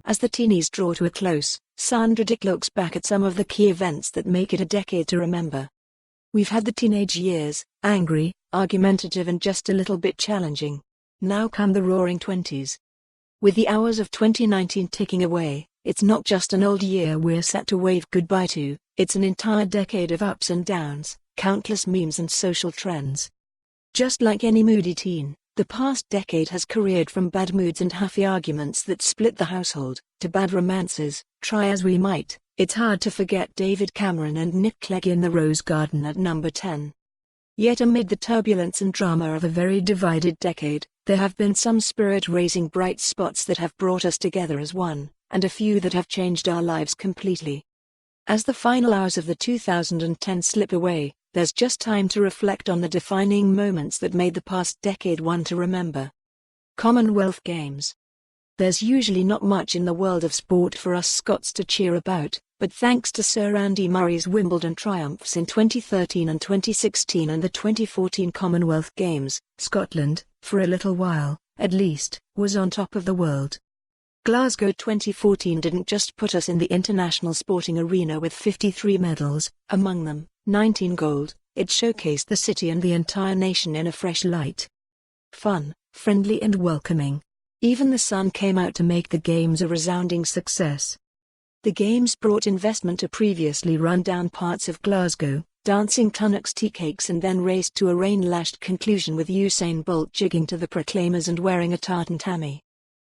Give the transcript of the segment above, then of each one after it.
As the teenies draw to a close, Sandra Dick looks back at some of the key events that make it a decade to remember. We've had the teenage years, angry, argumentative and just a little bit challenging. Now come the roaring 20s. With the hours of 2019 ticking away, it's not just an old year we're set to wave goodbye to, it's an entire decade of ups and downs, countless memes and social trends. Just like any moody teen, the past decade has careered from bad moods and huffy arguments that split the household, to bad romances. Try as we might, it's hard to forget David Cameron and Nick Clegg in the Rose Garden at number 10. Yet amid the turbulence and drama of a very divided decade, there have been some spirit-raising bright spots that have brought us together as one, and a few that have changed our lives completely. As the final hours of the 2010 slip away, there's just time to reflect on the defining moments that made the past decade one to remember. Commonwealth Games. There's usually not much in the world of sport for us Scots to cheer about, but thanks to Sir Andy Murray's Wimbledon triumphs in 2013 and 2016 and the 2014 Commonwealth Games, Scotland, for a little while, at least, was on top of the world. Glasgow 2014 didn't just put us in the international sporting arena with 53 medals, among them, 19 gold, it showcased the city and the entire nation in a fresh light. Fun, friendly and welcoming. Even the sun came out to make the Games a resounding success. The Games brought investment to previously run-down parts of Glasgow, dancing Tunnock's tea cakes and then raced to a rain-lashed conclusion with Usain Bolt jigging to the proclaimers and wearing a tartan tammy.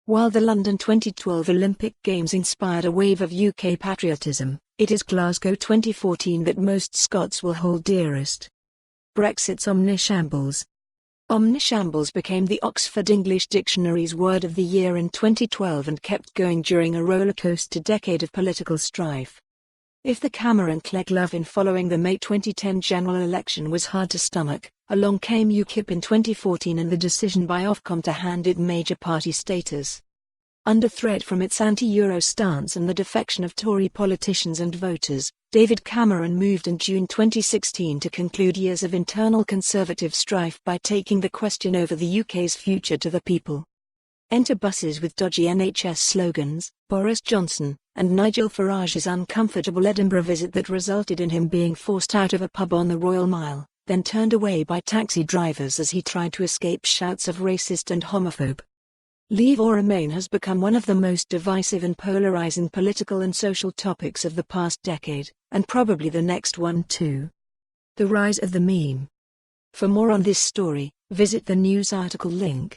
While the London 2012 Olympic Games inspired a wave of UK patriotism, it is Glasgow 2014 that most Scots will hold dearest. Brexit's omnishambles. Omnishambles became the Oxford English Dictionary's word of the year in 2012 and kept going during a rollercoaster decade of political strife. If the Cameron-Clegg love-in following the May 2010 general election was hard to stomach, along came UKIP in 2014 and the decision by Ofcom to hand it major party status. Under threat from its anti-Euro stance and the defection of Tory politicians and voters, David Cameron moved in June 2016 to conclude years of internal Conservative strife by taking the question over the UK's future to the people. Enter buses with dodgy NHS slogans, Boris Johnson, and Nigel Farage's uncomfortable Edinburgh visit that resulted in him being forced out of a pub on the Royal Mile, then turned away by taxi drivers as he tried to escape shouts of racist and homophobe. Leave or Remain has become one of the most divisive and polarizing political and social topics of the past decade, and probably the next one too. The rise of the meme. For more on this story, visit the news article link.